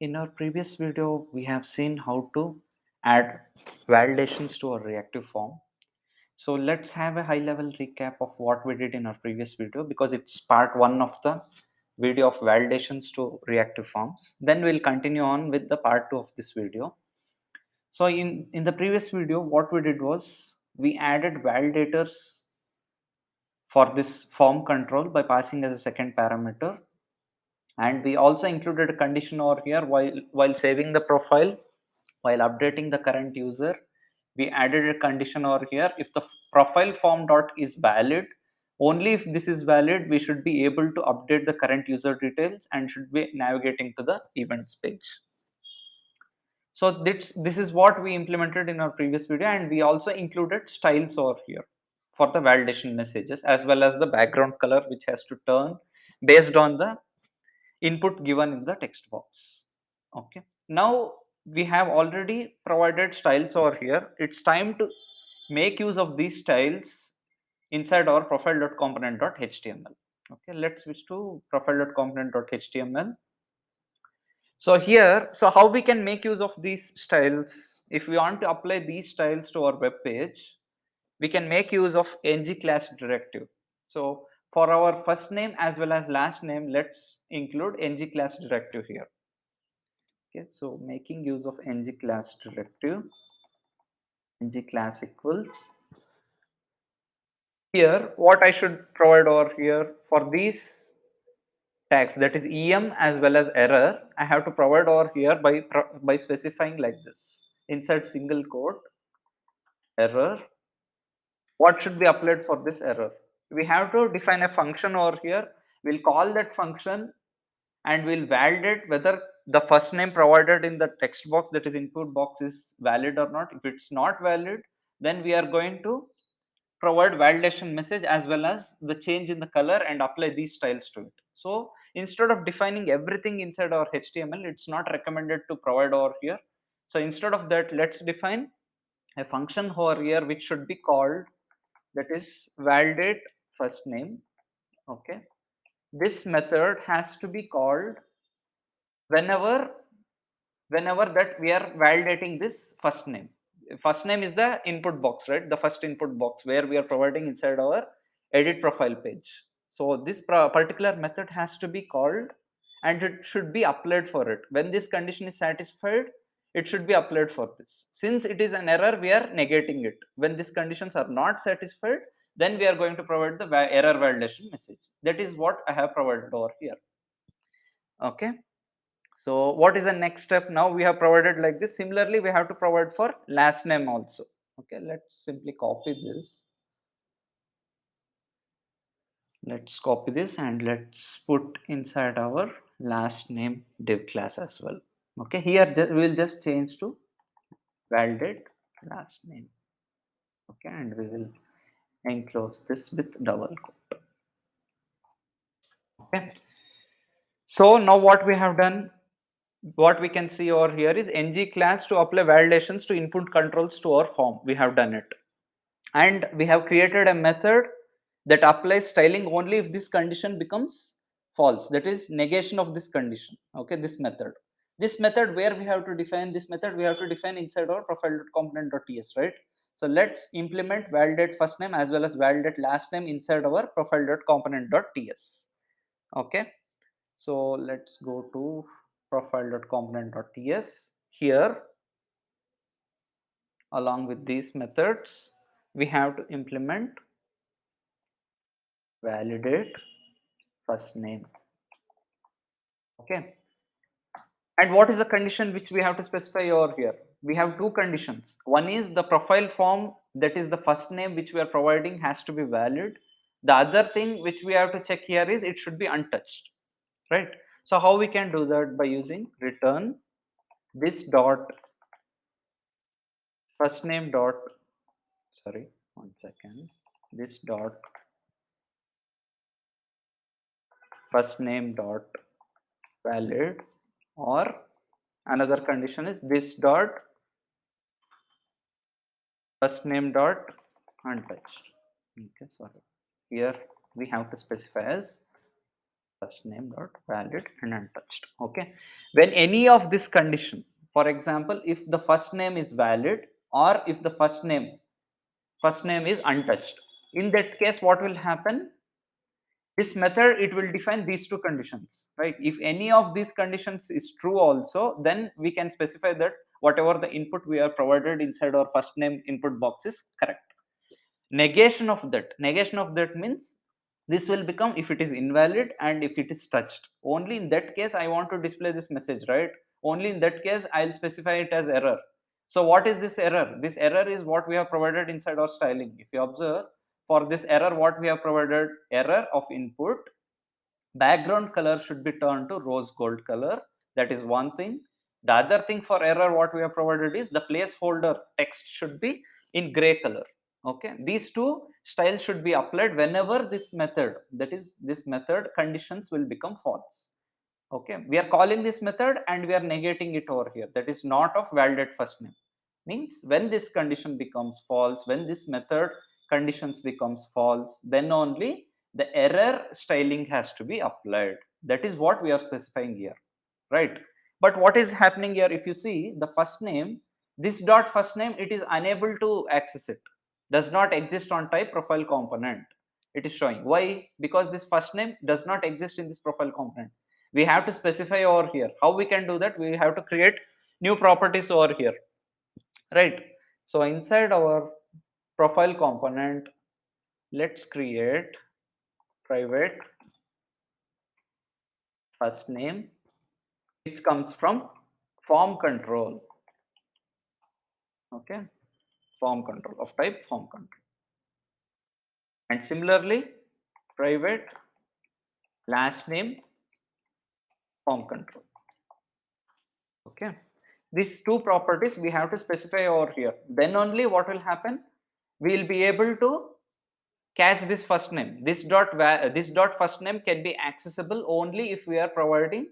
In our previous video, we have seen how to add validations to our reactive form. So let's have a high level recap of what we did in our previous video, because it's part one of the video of validations to reactive forms. Then we'll continue on with the part two of this video. So in the previous video, what we did was we added validators for this form control by passing as a second parameter, and we also included a condition over here while saving the profile. While updating the current user, we added a condition over here: if the profile form dot is valid, only if this is valid, we should be able to update the current user details and should be navigating to the events page. So this is what we implemented in our previous video, and we also included styles over here for the validation messages, as well as the background color, which has to turn based on the input given in the text box. Okay, now we have already provided styles over here. It's time to make use of these styles inside our profile.component.html. Okay, let's switch to profile.component.html. So here, so how we can make use of these styles? If we want to apply these styles to our web page, we can make use of ng class directive. So for our first name as well as last name, let's include ng class directive here. Okay, so making use of ng class directive, ng class equals, here what I should provide over here for these tags, that is em as well as error, I have to provide over here by specifying like this: insert single quote error. What should be applied for this error? We have to define a function over here. We'll call that function and we'll validate whether the first name provided in the text box, that is input box, is valid or not. If it's not valid, then we are going to provide validation message as well as the change in the color and apply these styles to it. So instead of defining everything inside our HTML, it's not recommended to provide over here. So instead of that, let's define a function over here which should be called, that is validate first name. Okay, this method has to be called whenever that we are validating this first name. First name is the input box, right? The first input box where we are providing inside our edit profile page. So this particular method has to be called and it should be applied for it. When this condition is satisfied, it should be applied for this. Since it is an error, we are negating it. When these conditions are not satisfied, then we are going to provide the error validation message. That is what I have provided over here. Okay, so what is the next step? Now we have provided like this. Similarly, we have to provide for last name also. Okay, let's simply copy this. Let's copy this and let's put inside our last name div class as well. Okay, here we will just change to validate last name. Okay, and we will enclose this with double quote. Okay, so now what we have done, what we can see over here is ng class to apply validations to input controls to our form. We have done it, and we have created a method that applies styling only if this condition becomes false, that is negation of this condition. Okay, this method where we have to define this method, we have to define inside our profile.component.ts, right? So let's implement validate first name as well as validate last name inside our profile.component.ts. Okay, so let's go to profile.component.ts. Here, along with these methods, we have to implement validate first name. Okay, and what is the condition which we have to specify over here? We have two conditions. One is the profile form, that is the first name which we are providing, has to be valid. The other thing which we have to check here is it should be untouched, right? So how we can do that? By using return this dot first name dot, sorry, one second, this dot first name dot valid, or another condition is this dot first name dot untouched. Okay, sorry, here we have to specify as first name dot valid and untouched. Okay, when any of this condition, for example, if the first name is valid or if the first name is untouched, in that case what will happen, this method it will define these two conditions, right? If any of these conditions is true also, then we can specify that whatever the input we are provided inside our first name input box is correct. Negation of that means this will become if it is invalid and if it is touched, only in that case I want to display this message, right? Only in that case I'll specify it as error. So what is this error? This error is what we have provided inside our styling. If you observe, for this error what we have provided, error of input, background color should be turned to rose gold color. That is one thing. The other thing for error what we have provided is the placeholder text should be in gray color. Okay, these two styles should be applied whenever this method, that is this method conditions will become false. Okay, we are calling this method and we are negating it over here. That is not of validate first name. Means when this condition becomes false, when this method conditions becomes false, then only the error styling has to be applied. That is what we are specifying here, right? But what is happening here, if you see the first name, this dot first name, it is unable to access it, does not exist on type profile component. It is showing why, because this first name does not exist in this profile component. We have to specify over here. How we can do that? We have to create new properties over here, right? So inside our profile component, let's create private first name, which comes from form control. Okay, form control of type form control. And similarly, private last name form control. Okay, these two properties we have to specify over here. Then only what will happen, we will be able to catch this first name. This dot first name can be accessible only if we are providing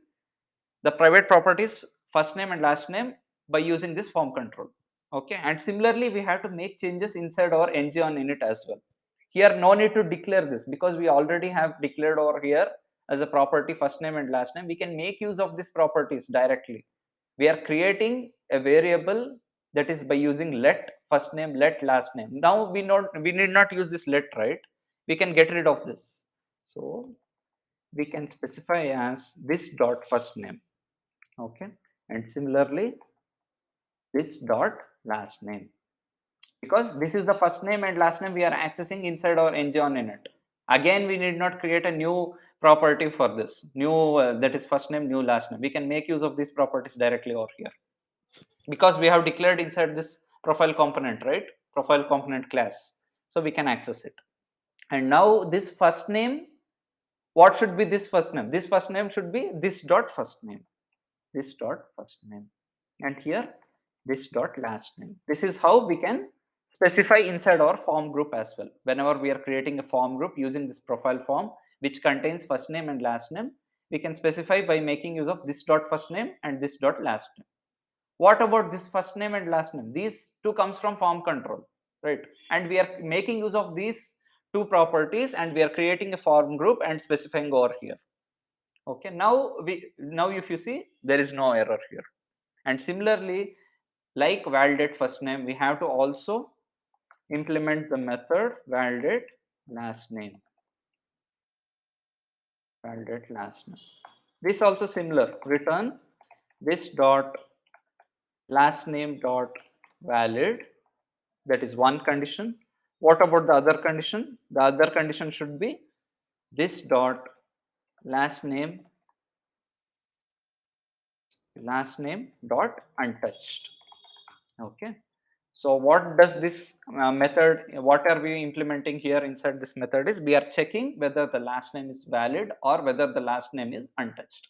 the private properties first name and last name by using this form control. Okay, and similarly we have to make changes inside our ng on init as well. Here no need to declare this because we already have declared over here as a property first name and last name. We can make use of these properties directly. We are creating a variable, that is by using let first name, let last name. Now we need not use this let, right? We can get rid of this. So we can specify as this dot first name. Okay, and similarly this dot last name, because this is the first name and last name we are accessing inside our ng on init. Again we need not create a new property for this new that is first name new last name. We can make use of these properties directly over here because we have declared inside this profile component, right? Profile component class, so we can access it. And now this first name, what should be this first name? This first name should be this dot first name, this dot first name, and here this dot last name. This is how we can specify inside our form group as well. Whenever we are creating a form group using this profile form which contains first name and last name, we can specify by making use of this dot first name and this dot last name. What about this first name and last name? These two comes from form control, right? And we are making use of these two properties and we are creating a form group and specifying over here. Okay, now if you see, there is no error here. And similarly, like validate first name, we have to also implement the method validate last name. Validate last name. This also similar. Return this dot last name dot valid. That is one condition. What about the other condition? The other condition should be this dot last name dot untouched. Okay, so what does this method, what are we implementing here inside this method is we are checking whether the last name is valid or whether the last name is untouched.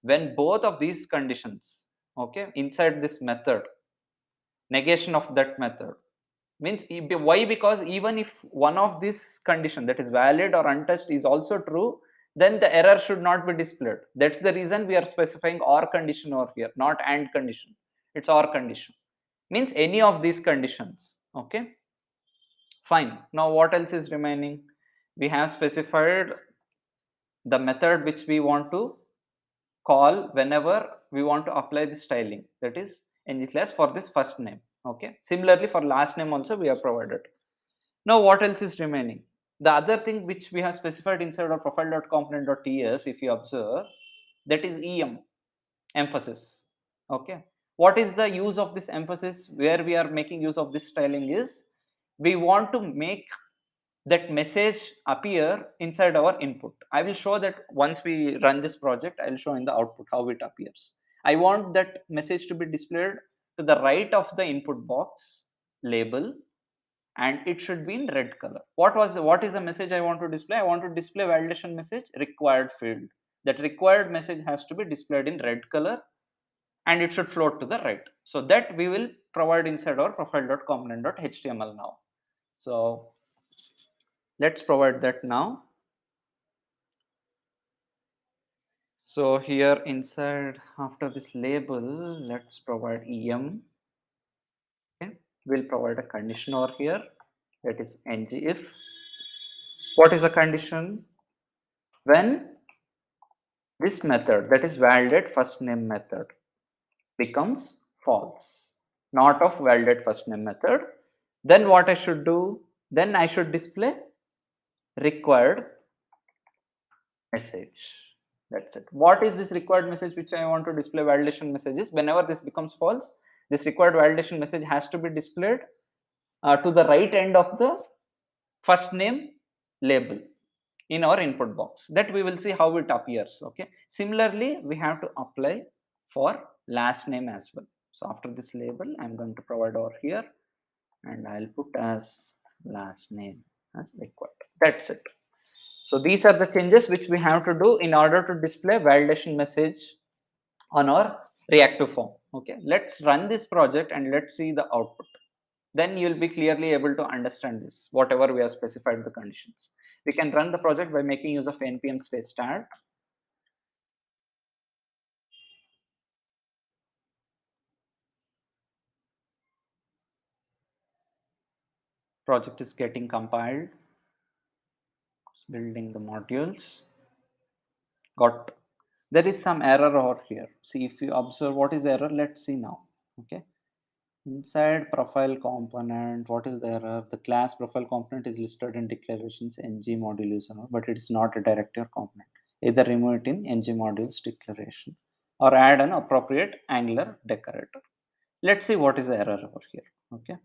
When both of these conditions, okay, inside this method, negation of that method means why, because even if one of this condition, that is valid or untouched, is also true, then the error should not be displayed. That's the reason we are specifying or condition over here, not and condition. It's or condition, means any of these conditions. Okay, fine. Now what else is remaining? We have specified the method which we want to call whenever we want to apply the styling, that is ng class for this first name. Okay, similarly for last name also we have provided. Now what else is remaining? The other thing which we have specified inside our profile.component.ts, if you observe, that is em, emphasis. Okay, what is the use of this emphasis? Where we are making use of this styling is, we want to make that message appear inside our input. I will show that once we run this project. I will show in the output how it appears. I want that message to be displayed to the right of the input box label, and it should be in red color. What is the message I want to display? I want to display validation message required field. That required message has to be displayed in red color, and it should float to the right. So that we will provide inside our profile.component.html now. So let's provide that now. So here inside, after this label, let's provide em. Okay, we'll provide a condition over here, that is ng if. What is the condition? When this method, that is validate first name method, becomes false, not of validate first name method, then what I should do? Then I should display required message. That's it. What is this required message which I want to display validation messages? Whenever this becomes false, this required validation message has to be displayed to the right end of the first name label in our input box. That we will see how it appears. Okay, similarly we have to apply for last name as well. So after this label, I'm going to provide over here, and I'll put as last name as required. That's it. So these are the changes which we have to do in order to display validation message on our reactive form. Okay, let's run this project and let's see the output. Then you'll be clearly able to understand this, whatever we have specified the conditions. We can run the project by making use of npm space start. Project is getting compiled. It's building the modules. Got, there is some error over here. See, if you observe what is the error, let's see now. Okay, inside profile component, what is the error? The class profile component is listed in declarations ng module user, but it is not a directory or component. Either remove it in ng modules declaration or add an appropriate Angular decorator. Let's see what is the error over here. Okay,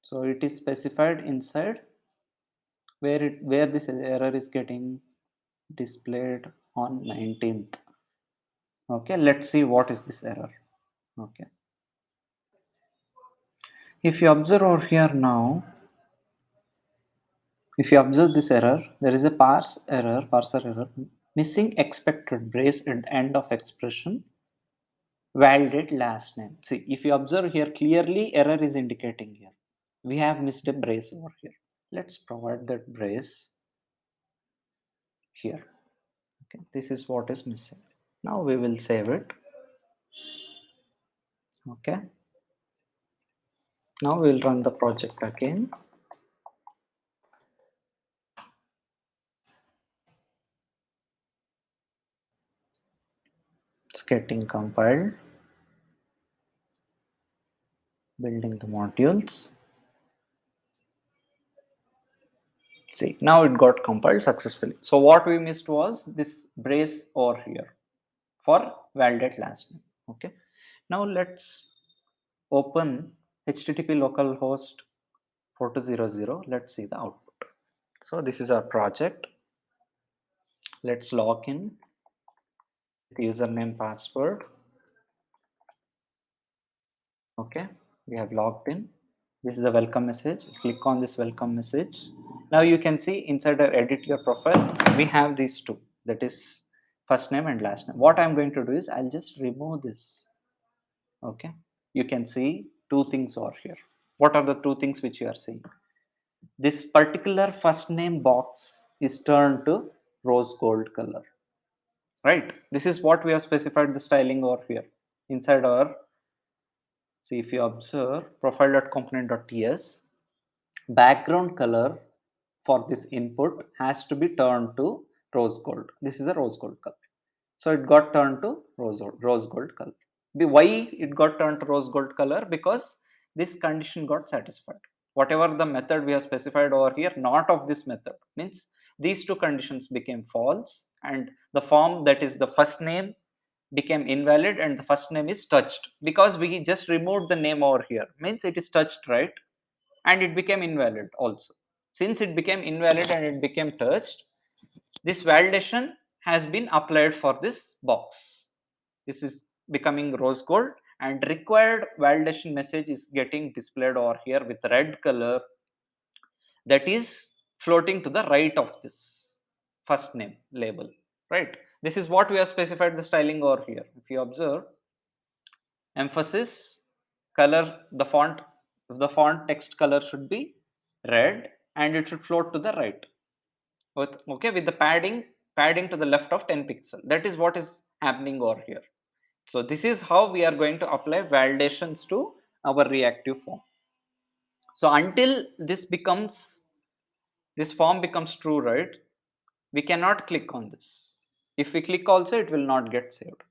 so it is specified inside where this error is getting displayed on 19th. Okay, let's see what is this error. Okay, if you observe over here now, if you observe this error, there is a parser error, missing expected brace at the end of expression, validate last name. See, if you observe here, clearly error is indicating here. We have missed a brace over here. Let's provide that brace here. Okay, this is what is missing. Now we will save it. Okay, now we will run the project again. It's getting compiled, building the modules. See, now it got compiled successfully. So what we missed was this brace over here for validate last name. Okay, now let's open http localhost 4200. Let's see the output. So this is our project. Let's log in with username password. Okay, we have logged in. This is a welcome message. Click on this welcome message. Now you can see inside our edit your profile, we have these two, that is first name and last name. What I'm going to do is I'll just remove this. Okay, you can see two things over here. What are the two things which you are seeing? This particular first name box is turned to rose gold color, right? This is what we have specified the styling over here inside our. See, if you observe profile.component.ts, background color for this input has to be turned to rose gold. This is a rose gold color. So it got turned to rose gold color. Why it got turned to rose gold color? Because this condition got satisfied. Whatever the method we have specified over here, not of this method, means these two conditions became false, and the form, that is the first name, became invalid, and the first name is touched, because we just removed the name over here, means it is touched, right? And it became invalid also. Since it became invalid and it became touched, this validation has been applied for this box. This is becoming rose gold, and required validation message is getting displayed over here with red color, that is floating to the right of this first name label, right? This is what we have specified the styling over here. If you observe, emphasis, color, the font text color should be red, and it should float to the right with, okay, with the padding to the left of 10 pixel. That is what is happening over here. So this is how we are going to apply validations to our reactive form. So until this form becomes true, right, we cannot click on this. If we click also, it will not get saved.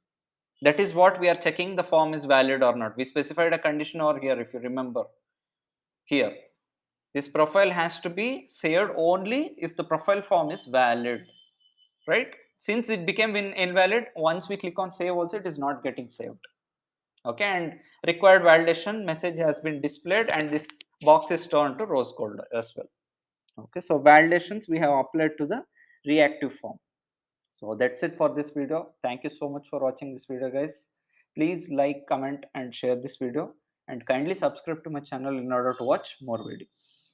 That is what we are checking, the form is valid or not. We specified a condition over here, if you remember. Here, this profile has to be saved only if the profile form is valid, right? Since it became invalid, once we click on save also, it is not getting saved. Okay, and required validation message has been displayed, and this box is turned to rose gold as well. Okay, so validations we have applied to the reactive form. So that's it for this video. Thank you so much for watching this video, guys. Please like, comment, and share this video, and kindly subscribe to my channel in order to watch more videos.